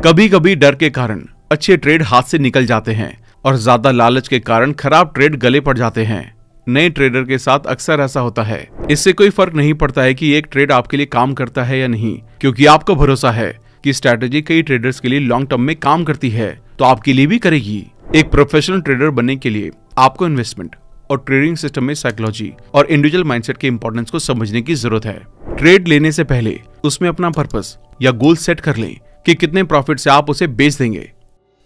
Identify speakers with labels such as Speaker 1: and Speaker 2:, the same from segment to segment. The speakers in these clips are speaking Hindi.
Speaker 1: कभी कभी डर के कारण अच्छे ट्रेड हाथ से निकल जाते हैं और ज्यादा लालच के कारण खराब ट्रेड गले पड़ जाते हैं। नए ट्रेडर के साथ अक्सर ऐसा होता है। इससे कोई फर्क नहीं पड़ता है कि एक ट्रेड आपके लिए काम करता है या नहीं, क्योंकि आपको भरोसा है कि स्ट्रैटेजी कई ट्रेडर्स के लिए लॉन्ग टर्म में काम करती है तो आपके लिए भी करेगी। एक प्रोफेशनल ट्रेडर बनने के लिए आपको इन्वेस्टमेंट और ट्रेडिंग सिस्टम में साइकोलॉजी और इंडिविजुअल माइंडसेट के इंपॉर्टेंस को समझने की जरूरत है। ट्रेड लेने से पहले उसमें अपना पर्पस या गोल सेट कर लें कि कितने प्रॉफिट से आप उसे बेच देंगे।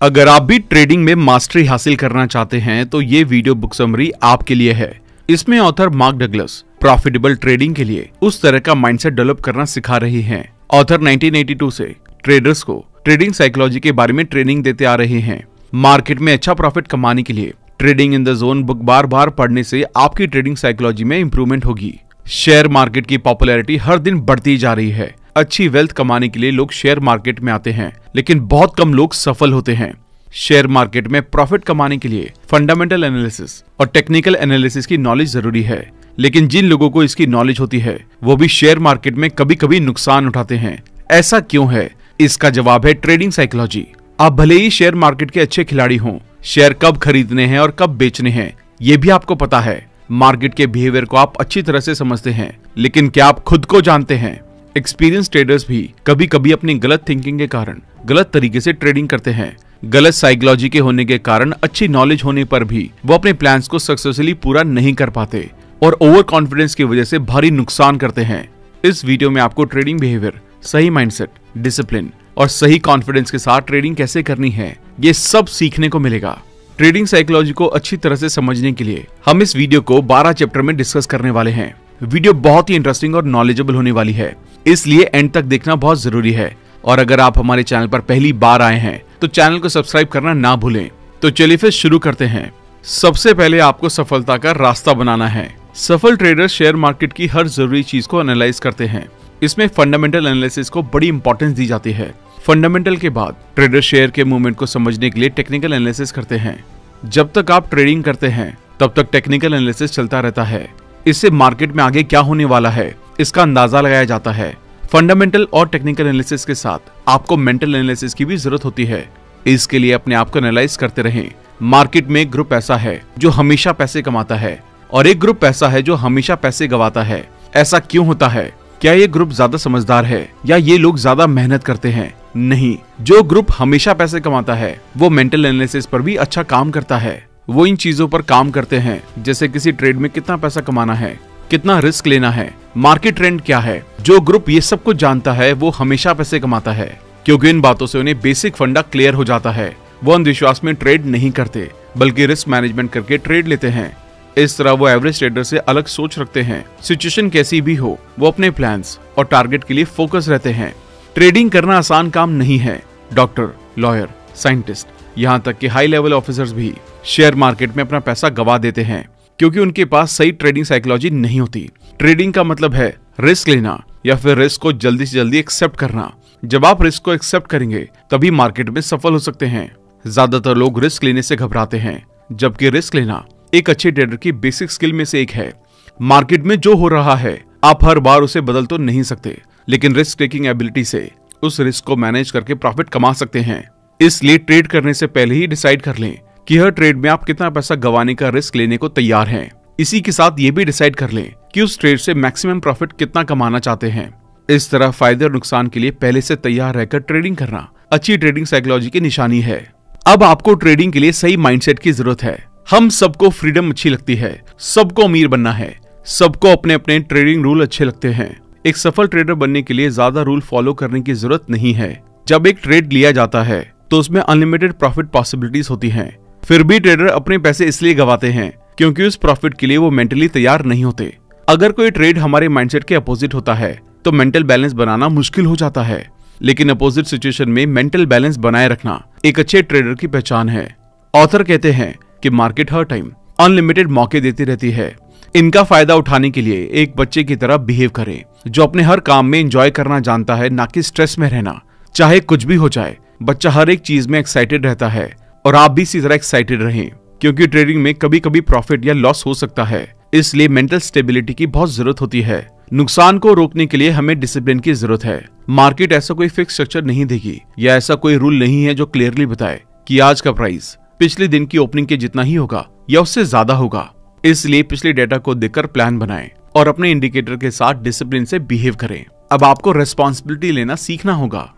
Speaker 1: अगर आप भी ट्रेडिंग में मास्टरी हासिल करना चाहते हैं तो ये वीडियो बुक समरी आपके लिए है। इसमें author mark Douglas profitable trading के लिए उस तरह का माइंडसेट डेवलप करना सिखा रही हैं। ऑथर 1982 से ट्रेडर्स को ट्रेडिंग साइकोलॉजी के बारे में ट्रेनिंग देते आ रहे हैं। मार्केट में अच्छा प्रॉफिट कमाने के लिए trading in the zone book बार बार पढ़ने से आपकी ट्रेडिंग साइकोलॉजी में इंप्रूवमेंट होगी। शेयर मार्केट की पॉपुलैरिटी हर दिन बढ़ती जा रही है। अच्छी वेल्थ कमाने के लिए लोग शेयर मार्केट में आते हैं, लेकिन बहुत कम लोग सफल होते हैं। शेयर मार्केट में प्रॉफिट कमाने के लिए फंडामेंटल एनालिसिस और टेक्निकल एनालिसिस की नॉलेज जरूरी है, लेकिन जिन लोगों को इसकी नॉलेज होती है वो भी शेयर मार्केट में कभी कभी नुकसान उठाते हैं। ऐसा क्यों है? इसका जवाब है ट्रेडिंग साइकोलॉजी। आप भले ही शेयर मार्केट के अच्छे खिलाड़ी हों, शेयर कब खरीदने हैं और कब बेचने हैं ये भी आपको पता है। मार्केट के बिहेवियर को आप अच्छी तरह से समझते हैं, लेकिन क्या आप खुद को जानते हैं? एक्सपीरियंस ट्रेडर्स भी कभी कभी अपनी गलत थिंकिंग के कारण गलत तरीके से ट्रेडिंग करते हैं। गलत साइकोलॉजी के होने के कारण अच्छी नॉलेज होने पर भी वो अपने प्लान्स को सक्सेसफुली पूरा नहीं कर पाते और ओवर कॉन्फिडेंस की वजह से भारी नुकसान करते हैं। इस वीडियो में आपको ट्रेडिंग बिहेवियर, सही माइंडसेट, डिसिप्लिन और सही कॉन्फिडेंस के साथ ट्रेडिंग कैसे करनी है ये सब सीखने को मिलेगा। ट्रेडिंग साइकोलॉजी को अच्छी तरह से समझने के लिए हम इस वीडियो को 12 चैप्टर में डिस्कस करने वाले हैं। वीडियो बहुत ही इंटरेस्टिंग और नॉलेजेबल होने वाली है, इसलिए एंड तक देखना बहुत जरूरी है। और अगर आप हमारे चैनल पर पहली बार आए हैं तो चैनल को सब्सक्राइब करना ना भूलें। तो चलिए फिर शुरू करते हैं। सबसे पहले आपको सफलता का रास्ता बनाना है। सफल ट्रेडर शेयर मार्केट की हर जरूरी चीज को एनालाइज करते हैं। इसमें फंडामेंटल एनालिसिस को बड़ी इंपॉर्टेंस दी जाती है। फंडामेंटल के बाद ट्रेडर शेयर के मूवमेंट को समझने के लिए टेक्निकल एनालिसिस करते हैं। जब तक आप ट्रेडिंग करते हैं तब तक टेक्निकल एनालिसिस चलता रहता है। इससे मार्केट में आगे क्या होने वाला है इसका अंदाजा लगाया जाता है। फंडामेंटल और टेक्निकल एनालिसिस के साथ आपको मेंटल एनालिसिस की भी जरूरत होती है। इसके लिए अपने आप को एनालाइज करते रहें। मार्केट में एक ग्रुप ऐसा है जो हमेशा पैसे कमाता है और एक ग्रुप ऐसा है जो हमेशा पैसे गंवाता है। ऐसा क्यों होता है? क्या ये ग्रुप ज्यादा समझदार है या ये लोग ज्यादा मेहनत करते हैं? नहीं, जो ग्रुप हमेशा पैसे कमाता है वो मेंटल एनालिसिस पर भी अच्छा काम करता है। वो इन चीजों पर काम करते हैं जैसे किसी ट्रेड में कितना पैसा कमाना है, कितना रिस्क लेना है, मार्केट ट्रेंड क्या है। जो ग्रुप ये सब कुछ जानता है वो हमेशा पैसे कमाता है, क्योंकि इन बातों से उन्हें बेसिक फंडा क्लियर हो जाता है। वो अंधविश्वास में ट्रेड नहीं करते बल्कि रिस्क मैनेजमेंट करके ट्रेड लेते हैं। इस तरह वो एवरेज ट्रेडर से अलग सोच रखते हैं। सिचुएशन कैसी भी हो वो अपने प्लान्स और टारगेट के लिए फोकस रहते हैं। ट्रेडिंग करना आसान काम नहीं है। डॉक्टर, लॉयर, साइंटिस्ट, यहाँ तक कि हाई लेवल ऑफिसर्स भी शेयर मार्केट में अपना पैसा गवा देते हैं क्योंकि उनके पास सही ट्रेडिंग साइकोलॉजी नहीं होती। ट्रेडिंग का मतलब है रिस्क लेना या फिर रिस्क को जल्दी से जल्दी एक्सेप्ट करना। जब आप रिस्क को एक्सेप्ट करेंगे तभी मार्केट में सफल हो सकते हैं। ज्यादातर लोग रिस्क लेने से घबराते हैं, जबकि रिस्क लेना एक अच्छे ट्रेडर की बेसिक स्किल में से एक है। मार्केट में जो हो रहा है आप हर बार उसे बदल तो नहीं सकते, लेकिन रिस्क टेकिंग एबिलिटी से उस रिस्क को मैनेज करके प्रॉफिट कमा सकते हैं। इसलिए ट्रेड करने से पहले ही डिसाइड कर लें कि हर ट्रेड में आप कितना पैसा गंवाने का रिस्क लेने को तैयार हैं। इसी के साथ ये भी डिसाइड कर लें कि उस ट्रेड से मैक्सिमम प्रॉफिट कितना कमाना चाहते हैं। इस तरह फायदे और नुकसान के लिए पहले से तैयार रहकर ट्रेडिंग करना अच्छी ट्रेडिंग साइकोलॉजी की निशानी है। अब आपको ट्रेडिंग के लिए सही माइंडसेट की जरूरत है। हम सबको फ्रीडम अच्छी लगती है, सबको अमीर बनना है, सबको अपने अपने ट्रेडिंग रूल अच्छे लगते हैं। एक सफल ट्रेडर बनने के लिए ज्यादा रूल फॉलो करने की जरूरत नहीं है। जब एक ट्रेड लिया जाता है तो उसमें अनलिमिटेड प्रॉफिट पॉसिबिलिटीज होती हैं। फिर भी ट्रेडर अपने पैसे इसलिए गंवाते हैं क्योंकि उस प्रॉफिट के लिए वो मेंटली तैयार नहीं होते। अगर कोई ट्रेड हमारे माइंडसेट के अपोजिट होता है तो मेंटल बैलेंस बनाना मुश्किल हो जाता है, लेकिन अपोजिट सिचुएशन में मेंटल बैलेंस बनाए रखना एक अच्छे ट्रेडर की पहचान है। ऑथर कहते हैं कि मार्केट हर टाइम अनलिमिटेड मौके देती रहती है। इनका फायदा उठाने के लिए एक बच्चे की तरह बिहेव करें जो अपने हर काम में एंजॉय करना जानता है, ना कि स्ट्रेस में रहना। चाहे कुछ भी हो जाए, बच्चा हर एक चीज में एक्साइटेड रहता है और आप भी इसी तरह एक्साइटेड रहें, क्योंकि ट्रेडिंग में कभी कभी प्रॉफिट या लॉस हो सकता है। इसलिए मेंटल स्टेबिलिटी की बहुत जरूरत होती है। नुकसान को रोकने के लिए हमें डिसिप्लिन की जरूरत है। मार्केट ऐसा कोई फिक्स स्ट्रक्चर नहीं देगी या ऐसा कोई रूल नहीं है जो क्लियरली बताए कि आज का प्राइस पिछले दिन की ओपनिंग के जितना ही होगा या उससे ज्यादा होगा। इसलिए पिछले डेटा को देखकर प्लान बनाएं और अपने इंडिकेटर के साथ डिसिप्लिन से बिहेव करें। अब आपको रेस्पॉन्सिबिलिटी लेना सीखना होगा।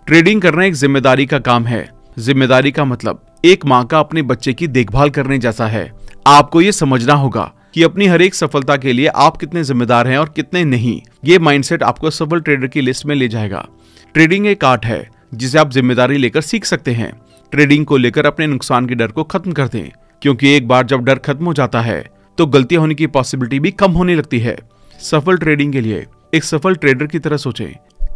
Speaker 1: ट्रेडिंग करना एक जिम्मेदारी का काम है। जिम्मेदारी का मतलब एक माँ का अपने बच्चे की देखभाल करने जैसा है। आपको ये समझना होगा कि अपनी हर एक सफलता के लिए आप कितने जिम्मेदार हैं और कितने नहीं। ये माइंडसेट आपको सफल ट्रेडर की लिस्ट में ले जाएगा। ट्रेडिंग एक आर्ट है जिसे आप जिम्मेदारी लेकर सीख सकते हैं। ट्रेडिंग को लेकर अपने नुकसान के डर को खत्म कर दें, क्योंकि एक बार जब डर खत्म हो जाता है तो गलतियां होने की पॉसिबिलिटी भी कम होने लगती है। सफल ट्रेडिंग के लिए एक सफल ट्रेडर की तरह सोचें,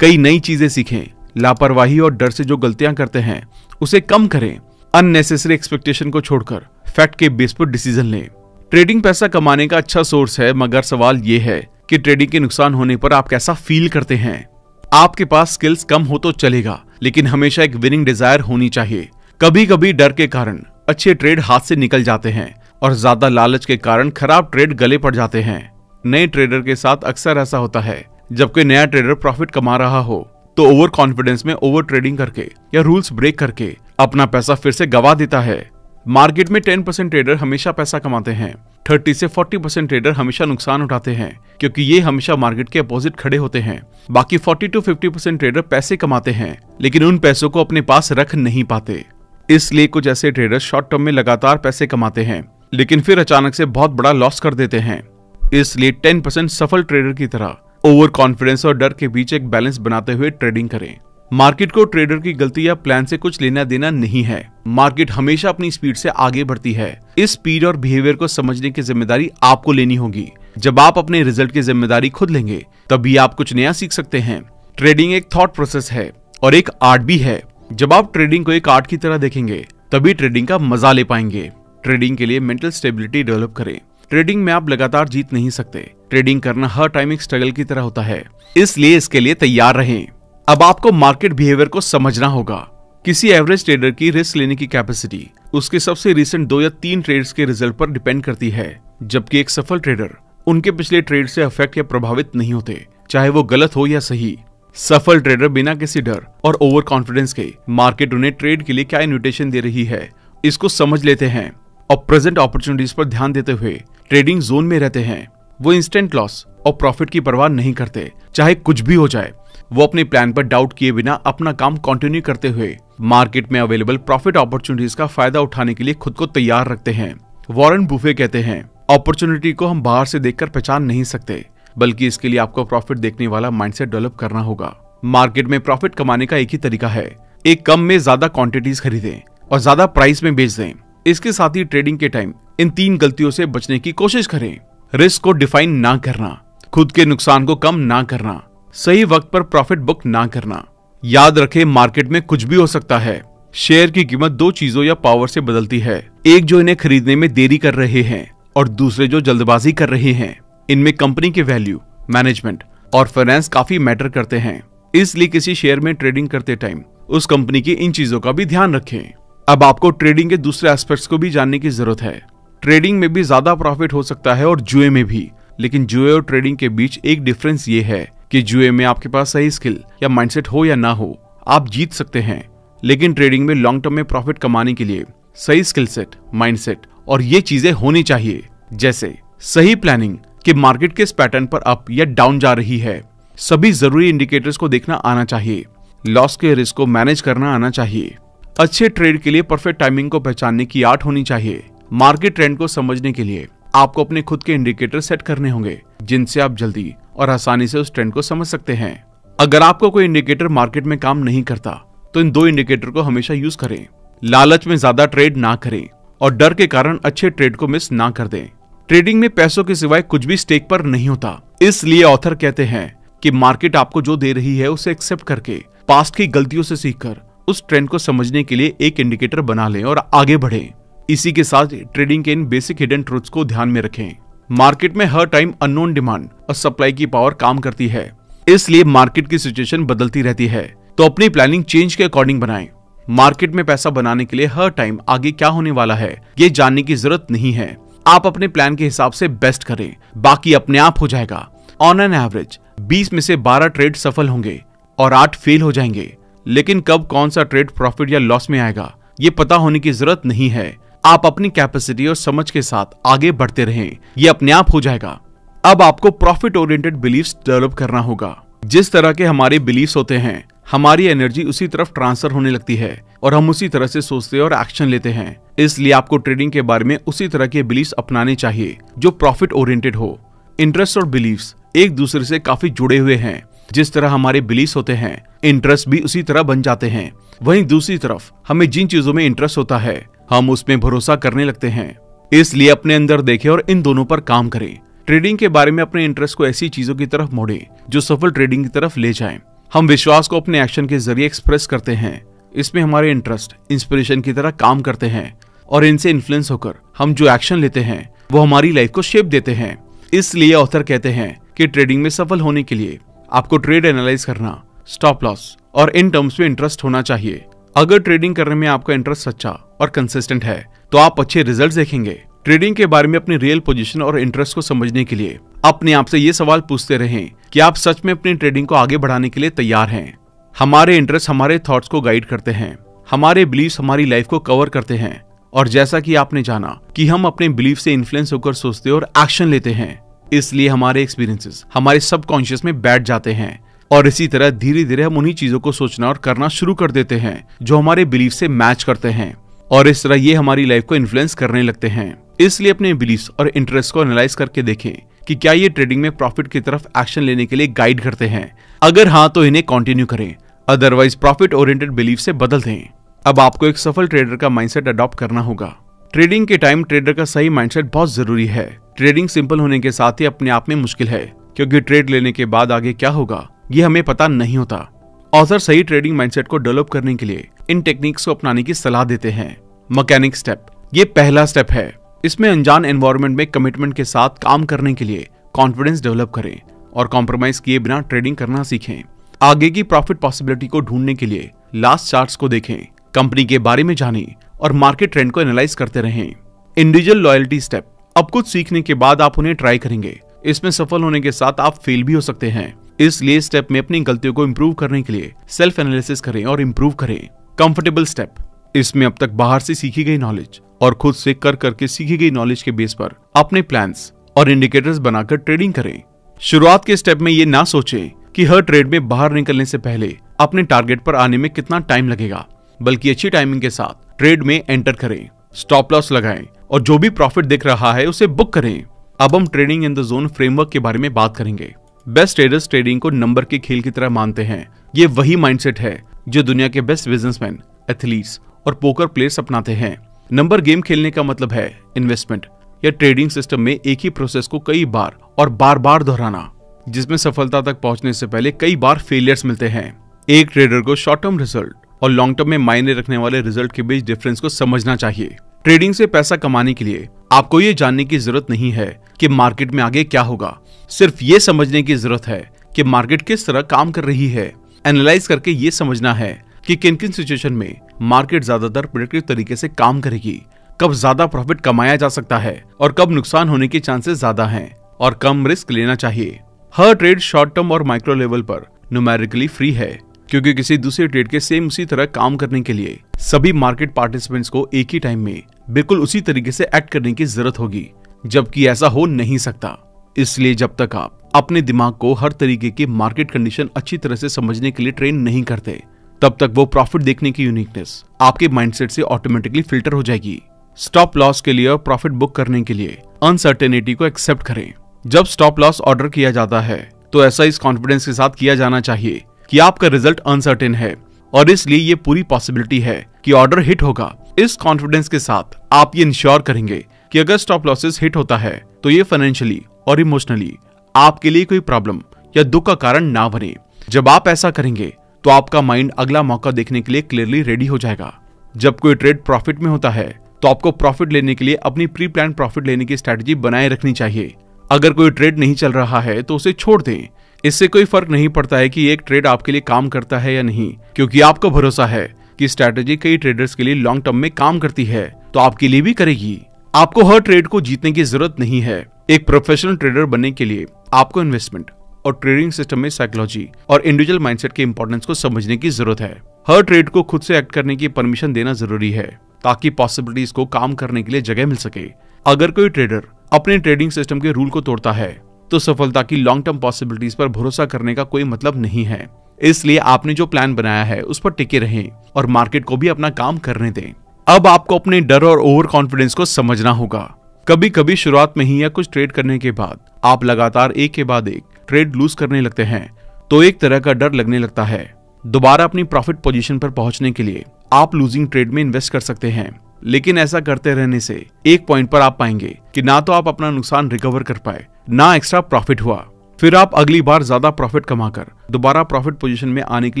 Speaker 1: कई नई चीजें सीखें, लापरवाही और डर से जो गलतियां करते हैं उसे कम करें, अननेसेसरी एक्सपेक्टेशन को छोड़कर फैक्ट के बेस पर डिसीजन लें। ट्रेडिंग पैसा कमाने का अच्छा सोर्स है, मगर सवाल ये है कि ट्रेडिंग के नुकसान होने पर आप कैसा फील करते हैं। आपके पास स्किल्स कम हो तो चलेगा, लेकिन हमेशा एक विनिंग डिजायर होनी चाहिए। कभी कभी डर के कारण अच्छे ट्रेड हाथ से निकल जाते हैं और ज्यादा लालच के कारण खराब ट्रेड गले पड़ जाते हैं। नए ट्रेडर के साथ अक्सर ऐसा होता है। जब कोई नया ट्रेडर प्रॉफिट कमा रहा हो तो ओवर कॉन्फिडेंस में ओवर ट्रेडिंग करके या रूल्स ब्रेक करके अपना पैसा फिर से गवा देता है। मार्केट में 10% ट्रेडर हमेशा पैसा कमाते हैं, 30 से 40% ट्रेडर हमेशा नुकसान उठाते हैं, क्योंकि ये हमेशा मार्केट के अपोजिट खड़े होते हैं। बाकी 40 to 50% ट्रेडर पैसे कमाते हैं, लेकिन उन पैसों को अपने पास रख नहीं पाते। इसलिए कुछ ऐसे ट्रेडर शॉर्ट टर्म में लगातार पैसे कमाते हैं, लेकिन फिर अचानक से बहुत बड़ा लॉस कर देते हैं। इसलिए 10% सफल ट्रेडर की तरह ओवर कॉन्फिडेंस और डर के बीच एक बैलेंस बनाते हुए ट्रेडिंग करें। मार्केट को ट्रेडर की गलती या प्लान से कुछ लेना देना नहीं है। मार्केट हमेशा अपनी स्पीड से आगे बढ़ती है। इस स्पीड और बिहेवियर को समझने की जिम्मेदारी आपको लेनी होगी। जब आप अपने रिजल्ट की जिम्मेदारी खुद लेंगे तभी आप कुछ नया सीख सकते हैं। ट्रेडिंग एक थॉट प्रोसेस है और एक आर्ट भी है। जब आप ट्रेडिंग को एक आर्ट की तरह देखेंगे तभी ट्रेडिंग का मजा ले पाएंगे। ट्रेडिंग के लिए मेंटल स्टेबिलिटी डेवलप करें। ट्रेडिंग में आप लगातार जीत नहीं सकते। ट्रेडिंग करना हर टाइम एक स्ट्रगल की तरह होता है, इसलिए इसके लिए तैयार रहें। अब आपको मार्केट बिहेवियर को समझना होगा। किसी एवरेज ट्रेडर की रिस्क लेने की कैपेसिटी उसके सबसे रिसेंट 2 या 3 ट्रेड्स के रिजल्ट पर डिपेंड करती है, जबकि एक सफल ट्रेडर उनके पिछले ट्रेड से अफेक्ट या प्रभावित नहीं होते, चाहे वो गलत हो या सही। सफल ट्रेडर बिना किसी डर और ओवर कॉन्फिडेंस के मार्केट उन्हें ट्रेड के लिए क्या इन्विटेशन दे रही है इसको समझ लेते हैं और प्रेजेंट अपॉर्चुनिटीज पर ध्यान देते हुए ट्रेडिंग जोन में रहते हैं। वो इंस्टेंट लॉस और प्रॉफिट की परवाह नहीं करते, चाहे कुछ भी हो जाए। वो अपने प्लान पर डाउट किए बिना अपना काम कंटिन्यू करते हुए मार्केट में अवेलेबल प्रॉफिट अपॉर्चुनिटीज का फायदा उठाने के लिए खुद को तैयार रखते हैं। वॉरेन बुफे कहते हैं, अपॉर्चुनिटी को हम बाहर से देखकर पहचान नहीं सकते, बल्कि इसके लिए आपको प्रॉफिट देखने वाला माइंडसेट डेवलप करना होगा। मार्केट में प्रॉफिट कमाने का एक ही तरीका है, एक कम में ज्यादा क्वांटिटीज खरीदें और ज्यादा प्राइस में बेच दें। इसके साथ ही ट्रेडिंग के टाइम इन 3 गलतियों से बचने की कोशिश करें। रिस्क को डिफाइन ना करना, खुद के नुकसान को कम ना करना, सही वक्त पर प्रॉफिट बुक ना करना। याद रखें, मार्केट में कुछ भी हो सकता है। शेयर की कीमत 2 चीजों या पावर से बदलती है, एक जो इन्हें खरीदने में देरी कर रहे हैं और दूसरे जो जल्दबाजी कर रहे हैं। इनमें कंपनी के वैल्यू, मैनेजमेंट और फाइनेंस काफी मैटर करते हैं। इसलिए किसी शेयर में ट्रेडिंग करते टाइम उस कंपनी की इन चीजों का भी ध्यान रखें। अब आपको ट्रेडिंग के दूसरे एस्पेक्ट्स को भी जानने की जरूरत है। ट्रेडिंग में भी ज्यादा प्रॉफिट हो सकता है और जुए में भी, लेकिन जुए और ट्रेडिंग के बीच एक डिफरेंस ये है कि जुए में आपके पास सही स्किल या माइंडसेट हो या ना हो, आप जीत सकते हैं, लेकिन ट्रेडिंग में लॉन्ग टर्म में प्रॉफिट कमाने के लिए सही स्किल सेट, माइंडसेट और ये चीजें होनी चाहिए, जैसे सही प्लानिंग कि मार्केट किस पैटर्न पर अप या डाउन जा रही है, सभी जरूरी इंडिकेटर्स को देखना आना चाहिए, लॉस के रिस्क को मैनेज करना आना चाहिए। अच्छे ट्रेड के लिए परफेक्ट टाइमिंग को पहचानने की आर्ट होनी चाहिए। मार्केट ट्रेंड को समझने के लिए आपको अपने खुद के इंडिकेटर सेट करने होंगे, जिनसे आप जल्दी और आसानी से उस ट्रेंड को समझ सकते हैं। अगर आपको कोई इंडिकेटर मार्केट में काम नहीं करता तो इन 2 इंडिकेटर को हमेशा यूज करें। लालच में ज्यादा ट्रेड ना करें और डर के कारण अच्छे ट्रेड को मिस ना कर दें। ट्रेडिंग में पैसों के सिवाय कुछ भी स्टेक पर नहीं होता, इसलिए ऑथर कहते हैं कि मार्केट आपको जो दे रही है उसे एक्सेप्ट करके पास्ट की गलतियों से सीखकर उस ट्रेंड को समझने के लिए एक इंडिकेटर बना लें और आगे बढ़ें। इसी के साथ ट्रेडिंग के इन बेसिक हिडन ट्रूथ्स को ध्यान में रखें। मार्केट में हर टाइम अननोन डिमांड और सप्लाई की पावर काम करती है, इसलिए मार्केट की सिचुएशन बदलती रहती है, तो अपनी प्लानिंग चेंज के अकॉर्डिंग बनाएं। मार्केट में पैसा बनाने के लिए हर टाइम आगे क्या होने वाला है ये जानने की जरूरत नहीं है। आप अपने प्लान के हिसाब से बेस्ट करें, बाकी अपने आप हो जाएगा। ऑन एन एवरेज 20 में से 12 ट्रेड सफल होंगे और 8 फेल हो जाएंगे। लेकिन कब कौन सा ट्रेड प्रॉफिट या लॉस में आएगा ये पता होने की जरूरत नहीं है। आप अपनी कैपेसिटी और समझ के साथ आगे बढ़ते रहें, ये अपने आप हो जाएगा। अब आपको प्रॉफिट ओरिएंटेड बिलीफ्स डेवलप करना होगा। जिस तरह के हमारे बिलीफ्स होते हैं, हमारी एनर्जी उसी तरफ ट्रांसफर होने लगती है और हम उसी तरह से सोचते और एक्शन लेते हैं। इसलिए आपको ट्रेडिंग के बारे में उसी तरह के बिलीफ्स अपनाने चाहिए जो प्रॉफिट ओरिएंटेड हो। इंटरेस्ट और बिलीफ्स एक दूसरे से काफी जुड़े हुए हैं। जिस तरह हमारे बिलीफ्स होते हैं, इंटरेस्ट भी उसी तरह बन जाते हैं। वहीं दूसरी तरफ हमें जिन चीजों में इंटरेस्ट होता है, हम उसमें भरोसा करने लगते हैं। इसलिए अपने अंदर देखें और इन दोनों पर काम करें। ट्रेडिंग के बारे में अपने इंटरेस्ट को ऐसी चीजों की तरफ मोड़े जो सफल ट्रेडिंग की तरफ ले जाएं। हम विश्वास को अपने एक्शन के जरिए एक्सप्रेस करते हैं। इसमें हमारे इंटरेस्ट इंस्पिरेशन की तरह काम करते हैं और इनसे इन्फ्लुएंस होकर हम जो एक्शन लेते हैं वो हमारी लाइफ को शेप देते हैं। इसलिए ऑथर कहते हैं कि ट्रेडिंग में सफल होने के लिए आपको ट्रेड एनालाइज करना, स्टॉप लॉस और इन टर्म्स में इंटरेस्ट होना चाहिए। अगर ट्रेडिंग करने में आपका इंटरेस्ट सच्चा और कंसिस्टेंट है तो आप अच्छे रिजल्ट्स देखेंगे। ट्रेडिंग के बारे में अपनी रियल पोजीशन और इंटरेस्ट को समझने के लिए अपने आप से ये सवाल पूछते रहें कि आप सच में अपनी ट्रेडिंग को आगे बढ़ाने के लिए तैयार हैं। हमारे इंटरेस्ट हमारे थॉट्स को गाइड करते हैं, हमारे बिलीफ्स हमारी लाइफ को कवर करते हैं और जैसा कि आपने जाना कि हम अपने बिलीफ से इन्फ्लुएंस होकर सोचते और एक्शन लेते हैं, इसलिए हमारे एक्सपीरियंसेस हमारे सबकॉन्शियस में बैठ जाते हैं और इसी तरह धीरे धीरे हम उन्हीं चीजों को सोचना और करना शुरू कर देते हैं जो हमारे बिलीफ से मैच करते हैं और इस तरह ये हमारी लाइफ को इन्फ्लुएंस करने लगते हैं। इसलिए अपने बिलीफ्स और इंटरेस्ट को एनालाइज करके देखें कि क्या ये ट्रेडिंग में प्रॉफिट की तरफ एक्शन लेने के लिए गाइड करते हैं। अगर हाँ तो इन्हें कंटिन्यू करें, अदरवाइज प्रॉफिट ओरिएंटेड बिलीफ से बदल दें। अब आपको एक सफल ट्रेडर का माइंडसेट अडॉप्ट करना होगा। ट्रेडिंग के टाइम ट्रेडर का सही माइंडसेट बहुत जरूरी है। ट्रेडिंग सिंपल होने के साथ ही अपने आप में मुश्किल है, क्योंकि ट्रेड लेने के बाद आगे क्या होगा ये हमें पता नहीं होता। ऑथर सही ट्रेडिंग माइंडसेट को डेवलप करने के लिए इन टेक्निक्स को अपनाने की सलाह देते हैं। मैकेनिक स्टेप, ये पहला स्टेप है। इसमें अनजान एनवायरनमेंट में कमिटमेंट के साथ काम करने के लिए कॉन्फिडेंस डेवलप करें और कॉम्प्रोमाइज किए बिना ट्रेडिंग करना सीखें। आगे की प्रॉफिट पॉसिबिलिटी को ढूंढने के लिए लास्ट चार्ट्स को देखें, कंपनी के बारे में जानें और मार्केट ट्रेंड को एनालाइज करते रहें। इंडिविजुअल लॉयल्टी स्टेप, अब कुछ सीखने के बाद आप उन्हें ट्राई करेंगे। इसमें सफल होने के साथ आप फेल भी हो सकते हैं, इसलिए स्टेप में अपनी गलतियों को इंप्रूव करने के लिए सेल्फ एनालिसिस करें और इंप्रूव करें। कंफर्टेबल स्टेप, इसमें अब तक बाहर से सीखी गई नॉलेज और खुद से कर करके सीखी गई नॉलेज के बेस पर अपने प्लान्स और इंडिकेटर्स बनाकर ट्रेडिंग करें। शुरुआत के स्टेप में ये ना सोचें कि हर ट्रेड में बाहर निकलने से पहले अपने टारगेट पर आने में कितना टाइम लगेगा, बल्कि अच्छी टाइमिंग के साथ ट्रेड में एंटर करें, स्टॉप लॉस लगाएं और जो भी प्रॉफिट दिख रहा है उसे बुक करें। अब हम trading in the zone framework के बारे में बात करेंगे। बेस्ट ट्रेडर्स ट्रेडिंग को नंबर के खेल की तरह मानते हैं। ये वही माइंडसेट है जो दुनिया के बेस्ट बिजनेसमैन, एथलीट्स और पोकर प्लेयर्स अपनाते हैं। नंबर गेम खेलने का मतलब है इन्वेस्टमेंट या ट्रेडिंग सिस्टम में एक ही प्रोसेस को कई बार और बार बार दोहराना, जिसमें सफलता तक पहुंचने से पहले कई बार फेलियर्स मिलते हैं। एक ट्रेडर को शॉर्ट टर्म रिजल्ट और लॉन्ग टर्म में मायने रखने वाले रिजल्ट के बीच डिफरेंस को समझना चाहिए। ट्रेडिंग से पैसा कमाने के लिए आपको ये जानने की जरूरत नहीं है कि मार्केट में आगे क्या होगा, सिर्फ ये समझने की जरूरत है कि मार्केट किस तरह काम कर रही है। एनालाइज करके ये समझना है कि किन किन सिचुएशन में मार्केट ज्यादातर प्रेडिक्टिव तरीके से काम करेगी, कब ज्यादा प्रॉफिट कमाया जा सकता है और कब नुकसान होने के चांसेस ज्यादा हैं और कम रिस्क लेना चाहिए। हर ट्रेड शॉर्ट टर्म और माइक्रो लेवल पर न्यूमेरिकली फ्री है, क्योंकि किसी दूसरे ट्रेड के सेम उसी तरह काम करने के लिए सभी मार्केट पार्टिसिपेंट्स को एक ही टाइम में बिल्कुल उसी तरीके से एक्ट करने की जरूरत होगी, जबकि ऐसा हो नहीं सकता। इसलिए जब तक आप अपने दिमाग को हर तरीके की मार्केट कंडीशन अच्छी तरह से समझने के लिए ट्रेन नहीं करते, तब तक वो प्रॉफिट देखने की यूनिकनेस आपके माइंडसेट से ऑटोमेटिकली फिल्टर हो जाएगी। स्टॉप लॉस के लिए और प्रॉफिट बुक करने के लिए अनसर्टेनिटी को एक्सेप्ट करें। जब स्टॉप लॉस ऑर्डर किया जाता है तो ऐसा इस कॉन्फिडेंस के साथ किया जाना चाहिए कि आपका रिजल्ट अनसर्टेन है और इसलिए ये पूरी पॉसिबिलिटी है कि ऑर्डर हिट होगा। इस कॉन्फिडेंस के साथ आप ये इंश्योर करेंगे कि अगर स्टॉप लॉसेस हिट होता है तो ये फाइनेंशियली और इमोशनली आपके लिए कोई प्रॉब्लम या दुख का कारण ना बने। जब आप ऐसा करेंगे तो आपका माइंड अगला मौका देखने के लिए क्लियरली रेडी हो जाएगा। जब कोई ट्रेड प्रॉफिट में होता है तो आपको प्रॉफिट लेने के लिए अपनी प्री प्लान प्रॉफिट लेने की स्ट्रेटजी बनाए रखनी चाहिए। अगर कोई ट्रेड नहीं चल रहा है तो उसे छोड़ दें। इससे कोई फर्क नहीं पड़ता है कि एक ट्रेड आपके लिए काम करता है या नहीं, क्योंकि आपको भरोसा है कि स्ट्रैटेजी कई ट्रेडर्स के लिए लॉन्ग टर्म में काम करती है तो आपके लिए भी करेगी। आपको हर ट्रेड को जीतने की जरूरत नहीं है। एक प्रोफेशनल ट्रेडर बनने के लिए आपको इन्वेस्टमेंट और ट्रेडिंग सिस्टम में साइकोलॉजी और इंडिविजुअल माइंडसेट के इंपॉर्टेंस को समझने की जरूरत है। हर ट्रेड को खुद से एक्ट करने की परमिशन देना जरूरी है ताकि पॉसिबिलिटीज को काम करने के लिए जगह मिल सके। अगर कोई ट्रेडर अपने ट्रेडिंग सिस्टम के रूल को तोड़ता है तो सफलता की लॉन्ग टर्म पॉसिबिलिटीज पर भरोसा करने का कोई मतलब नहीं है। इसलिए आपने जो प्लान बनाया है उस पर टिके रहें और मार्केट को भी अपना काम करने दें। अब आपको अपने डर और ओवर कॉन्फिडेंस को समझना होगा। कभी कभी शुरुआत में ही या कुछ ट्रेड करने के बाद आप लगातार एक के बाद एक ट्रेड लूज करने लगते हैं तो एक तरह का डर लगने लगता है। दोबारा अपनी प्रॉफिट पोजीशन पर पहुंचने के लिए आप लूजिंग ट्रेड में इन्वेस्ट कर सकते हैं, लेकिन ऐसा करते रहने से एक पॉइंट पर आप पाएंगे कि ना तो आप अपना नुकसान रिकवर कर पाए, ना एक्स्ट्रा प्रॉफिट हुआ। फिर आप अगली बार ज्यादा प्रॉफिट कमाकर दोबारा प्रॉफिट पोजीशन में आने के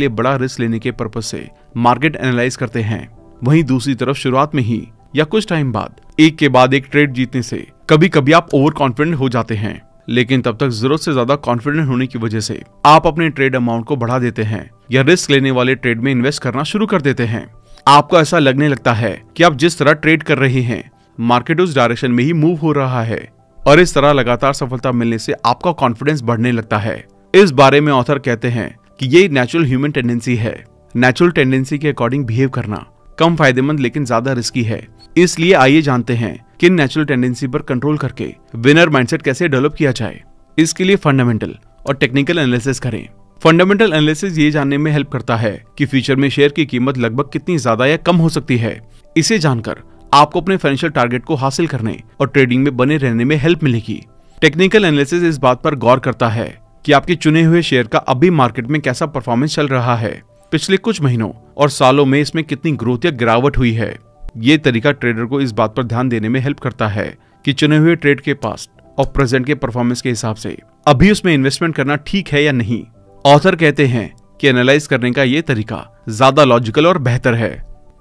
Speaker 1: लिए बड़ा रिस्क लेने के पर्पज से मार्केट एनालाइज करते हैं। वहीं दूसरी तरफ शुरुआत में ही या कुछ टाइम बाद एक के बाद एक ट्रेड जीतने से कभी कभी आप ओवर कॉन्फिडेंट हो जाते हैं, लेकिन तब तक जरूरत से ज्यादा कॉन्फिडेंट होने की वजह से आप अपने ट्रेड अमाउंट को बढ़ा देते हैं या रिस्क लेने वाले ट्रेड में इन्वेस्ट करना शुरू कर देते हैं। आपको ऐसा लगने लगता है कि आप जिस तरह ट्रेड कर रहे हैं मार्केट उस डायरेक्शन में ही मूव हो रहा है और इस तरह लगातार सफलता मिलने से आपका कॉन्फिडेंस बढ़ने लगता है। इस बारे में ऑथर कहते हैं कि ये नेचुरल ह्यूमन टेंडेंसी है। नेचुरल टेंडेंसी के अकॉर्डिंग बिहेव करना कम फायदेमंद लेकिन ज्यादा रिस्की है। इसलिए आइए जानते हैं कि नेचुरल टेंडेंसी पर कंट्रोल करके विनर माइंडसेट कैसे डेवलप किया जाए। इसके लिए फंडामेंटल और टेक्निकल एनालिसिस करें। फंडामेंटल एनालिसिस ये जानने में हेल्प करता है कि फ्यूचर में शेयर की कीमत लगभग कितनी ज्यादा या कम हो सकती है। इसे जानकर आपको अपने फाइनेंशियल टारगेट को हासिल करने और ट्रेडिंग में बने रहने में हेल्प मिलेगी। टेक्निकल एनालिसिस इस बात पर गौर करता है कि आपके चुने हुए शेयर का अभी मार्केट में कैसा परफॉर्मेंस चल रहा है, पिछले कुछ महीनों और सालों में इसमें कितनी ग्रोथ या गिरावट हुई है। ये तरीका ट्रेडर को इस बात पर ध्यान देने में हेल्प करता है कि चुने हुए ट्रेड के पास्ट और प्रेजेंट के परफॉर्मेंस के हिसाब से अभी उसमें इन्वेस्टमेंट करना ठीक है या नहीं। ऑथर कहते हैं कि एनालाइज करने का ये तरीका ज्यादा लॉजिकल और बेहतर है,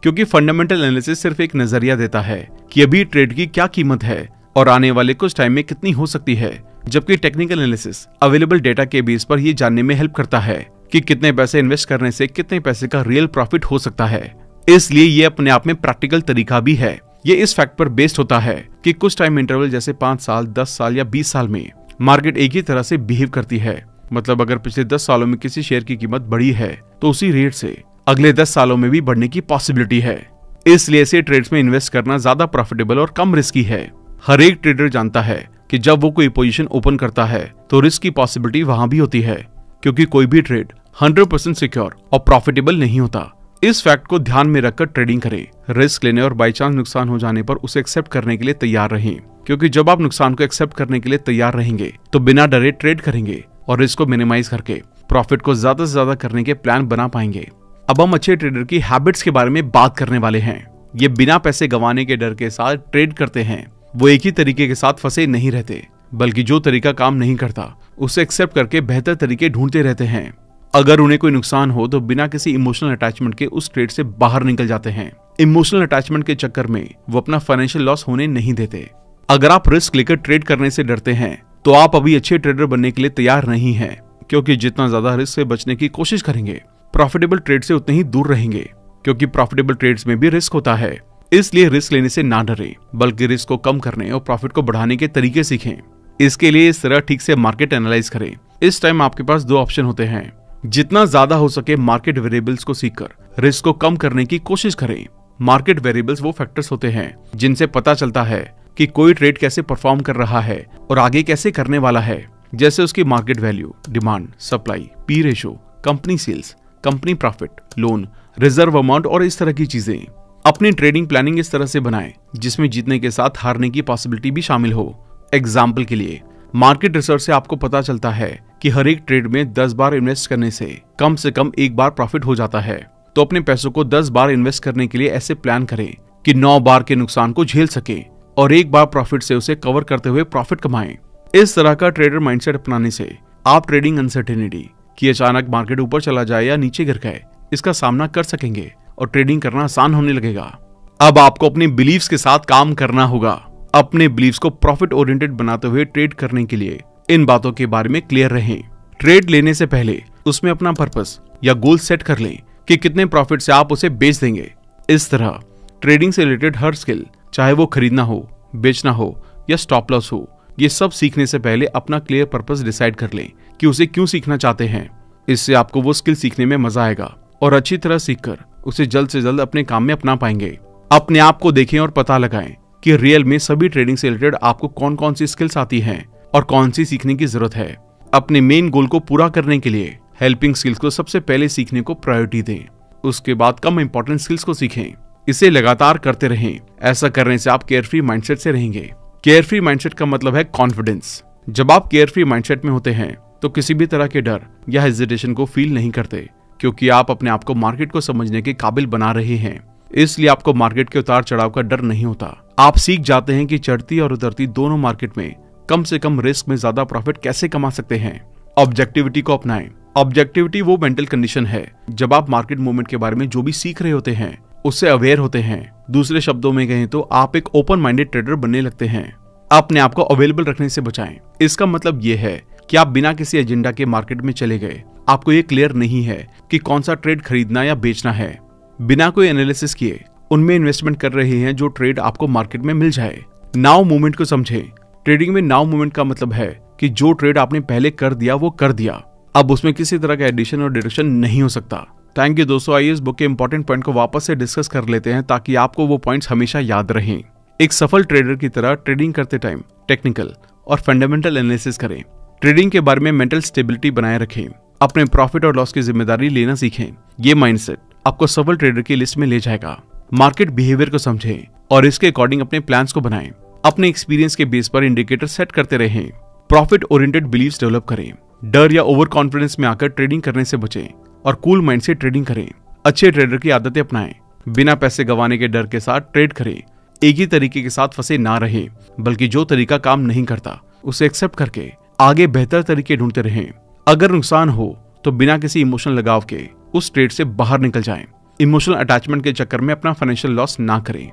Speaker 1: क्योंकि फंडामेंटल एनालिसिस सिर्फ एक नजरिया देता है कि अभी ट्रेड की क्या कीमत है और आने वाले कुछ टाइम में कितनी हो सकती है, जबकि टेक्निकल एनालिसिस अवेलेबल डेटा के बेस पर ये जानने में हेल्प करता है कि कितने पैसे इन्वेस्ट करने से कितने पैसे का रियल प्रॉफिट हो सकता है। इसलिए ये अपने आप में प्रैक्टिकल तरीका भी है। ये इस फैक्ट पर बेस्ड होता है कि कुछ टाइम इंटरवल जैसे 5 साल, 10 साल या 20 साल में मार्केट एक ही तरह से बिहेव करती है। मतलब अगर पिछले 10 सालों में किसी शेयर की कीमत बढ़ी है तो उसी रेट से अगले 10 सालों में भी बढ़ने की पॉसिबिलिटी है। इसलिए ऐसे ट्रेड्स में इन्वेस्ट करना ज्यादा प्रॉफिटेबल और कम रिस्की है। हर एक ट्रेडर जानता है कि जब वो कोई पोजीशन ओपन करता है तो रिस्क की पॉसिबिलिटी वहां भी होती है, क्योंकि कोई भी ट्रेड 100% सिक्योर और प्रॉफिटेबल नहीं होता। इस फैक्ट को ध्यान में रखकर ट्रेडिंग करें। रिस्क लेने और बाई चांस नुकसान हो जाने पर उसे एक्सेप्ट करने के लिए तैयार रहें, क्योंकि जब आप नुकसान को एक्सेप्ट करने के लिए तैयार रहेंगे तो बिना डरे ट्रेड करेंगे और रिस्क को मिनिमाइज करके प्रॉफिट को ज्यादा से ज्यादा करने के प्लान बना पाएंगे। अब हम अच्छे ट्रेडर की हैबिट्स के बारे में बात करने वाले हैं। ये बिना पैसे गंवाने के डर के साथ ट्रेड करते हैं। वो एक ही तरीके के साथ फंसे नहीं रहते, बल्कि जो तरीका काम नहीं करता उसे एक्सेप्ट करके बेहतर तरीके ढूंढते रहते हैं। अगर उन्हें कोई नुकसान हो तो बिना किसी इमोशनल अटैचमेंट के उस ट्रेड से बाहर निकल जाते हैं। इमोशनल अटैचमेंट के चक्कर में वो अपना फाइनेंशियल लॉस होने नहीं देते। अगर आप रिस्क लेकर ट्रेड करने से डरते हैं तो आप अभी अच्छे ट्रेडर बनने के लिए तैयार नहीं हैं, क्योंकि जितना ज्यादा रिस्क से बचने की कोशिश करेंगे प्रॉफिटेबल ट्रेड से उतने ही दूर रहेंगे, क्योंकि प्रॉफिटेबल ट्रेड्स में भी रिस्क होता है। इसलिए रिस्क लेने से ना डरें, बल्कि रिस्क को कम करने और प्रॉफिट को बढ़ाने के तरीके सीखें। इसके लिए इस तरह ठीक से मार्केट एनालाइज करें। इस टाइम आपके पास 2 ऑप्शन होते हैं। जितना ज्यादा हो सके मार्केट वेरिएबल्स को सीखकर रिस्क को कम करने की कोशिश करें। मार्केट वेरिएबल्स वो फैक्टर्स होते हैं जिनसे पता चलता है कि कोई ट्रेड कैसे परफॉर्म कर रहा है और आगे कैसे करने वाला है, जैसे उसकी market value, demand, supply, P ratio, company sales, company profit, loan, reserve amount और इस तरह की चीजें। अपनी ट्रेडिंग प्लानिंग इस तरह से बनाएं जिसमें जीतने के साथ हारने की पॉसिबिलिटी भी शामिल हो। एग्जाम्पल के लिए मार्केट रिसर्च से आपको पता चलता है कि हर एक ट्रेड में 10 बार इन्वेस्ट करने से कम 1 बार प्रॉफिट हो जाता है। तो अपने पैसों को 10 बार इन्वेस्ट करने के लिए ऐसे प्लान करें कि 9 बार के नुकसान को झेल सके और 1 बार प्रॉफिट से उसे कवर करते हुए प्रॉफिट कमाएं। इस तरह का ट्रेडर माइंडसेट अपनाने से आप ट्रेडिंग अनसर्टेनिटी कि अचानक मार्केट ऊपर चला जाए या नीचे गिर गए इसका सामना कर सकेंगे और ट्रेडिंग करना आसान होने लगेगा। अब आपको अपने बिलीव्स के साथ काम करना होगा। अपने बिलीव्स को प्रॉफिट ओरिएंटेड बनाते हुए ट्रेड करने के लिए इन बातों के बारे में क्लियर रहें। ट्रेड लेने से पहले उसमें अपना पर्पस या गोल सेट कर लें कि कितने प्रॉफिट से आप उसे बेच देंगे। इस तरह ट्रेडिंग से रिलेटेड हर स्किल, चाहे वो खरीदना हो, बेचना हो या स्टॉप लॉस हो, ये सब सीखने से पहले अपना क्लियर पर्पस डिसाइड कर लें कि उसे क्यों सीखना चाहते हैं। इससे आपको वो स्किल सीखने में मजा आएगा और अच्छी तरह सीखकर उसे जल्द से जल्द अपने काम में अपना पाएंगे। अपने आप को देखें और पता लगाएं कि रियल में सभी ट्रेडिंग से रिलेटेड आपको कौन कौन सी स्किल्स आती हैं और कौन सी सीखने की जरूरत है। अपने मेन गोल को पूरा करने के लिए हेल्पिंग स्किल्स को सबसे पहले सीखने को प्रायोरिटी दें। उसके बाद कम इंपॉर्टेंट स्किल्स को सीखें। इसे लगातार करते रहें। ऐसा करने से आप केयरफ्री माइंडसेट से रहेंगे। केयरफ्री माइंडसेट का मतलब है कॉन्फिडेंस। जब आप केयरफ्री माइंडसेट में होते हैं तो किसी भी तरह के डर या हेजिटेशन को फील नहीं करते, क्योंकि आप अपने आप को मार्केट को समझने के काबिल बना रहे हैं। इसलिए आपको मार्केट के उतार चढ़ाव का डर नहीं होता। आप सीख जाते हैं कि चढ़ती और उतरती दोनों मार्केट में कम से कम रिस्क में ज्यादा प्रॉफिट कैसे कमा सकते हैं। ऑब्जेक्टिविटी को अपनाएं। ऑब्जेक्टिविटी वो मेंटल कंडीशन है जब आप मार्केट मूवमेंट के बारे में जो भी सीख रहे होते हैं उससे अवेयर होते हैं। दूसरे शब्दों में कहें तो आप एक ओपन माइंडेड ट्रेडर बनने लगते हैं। अपने आप को अवेलेबल रखने से बचाएं। इसका मतलब ये है कि आप बिना किसी एजेंडा के मार्केट में चले गए। आपको ये क्लियर नहीं है कि कौन सा ट्रेड खरीदना या बेचना है। बिना कोई एनालिसिस किए उनमें इन्वेस्टमेंट कर रहे हैं जो ट्रेड आपको मार्केट में मिल जाए। नाउ मूवमेंट को समझें। ट्रेडिंग में नाउ मूवमेंट का मतलब है कि जो ट्रेड आपने पहले कर दिया वो कर दिया, अब उसमें किसी तरह का एडिशन और डिडक्शन नहीं हो सकता। थैंक यू दोस्तों। आइए इस बुक के इंपॉर्टेंट पॉइंट को वापस से डिस्कस कर लेते हैं ताकि आपको वो पॉइंट्स हमेशा याद रहें। एक सफल ट्रेडर की तरह ट्रेडिंग करते टाइम टेक्निकल और फंडामेंटल एनालिसिस करें। ट्रेडिंग के बारे में मेंटल स्टेबिलिटी बनाए रखें। अपने प्रॉफिट और लॉस की जिम्मेदारी लेना सीखें। ये माइंडसेट आपको सफल ट्रेडर की लिस्ट में ले जाएगा। मार्केट बिहेवियर को समझें और इसके अकॉर्डिंग अपने प्लान्स को बनाएं। अपने एक्सपीरियंस के बेस पर इंडिकेटर सेट करते रहें। प्रॉफिट ओरिएंटेड बिलीव्स डेवलप करें। डर या ओवर कॉन्फिडेंस में आकर ट्रेडिंग करने से बचें और कूल माइंड से ट्रेडिंग करें। अच्छे ट्रेडर की आदतें अपनाएं। बिना पैसे गंवाने के डर के साथ ट्रेड करें। एक ही तरीके के साथ फंसे ना रहें, बल्कि जो तरीका काम नहीं करता उसे एक्सेप्ट करके आगे बेहतर तरीके ढूंढते रहें। अगर नुकसान हो तो बिना किसी इमोशनल लगाव के उस ट्रेड से बाहर निकल जाएं। इमोशनल अटैचमेंट के चक्कर में अपना फाइनेंशियल लॉस ना करें।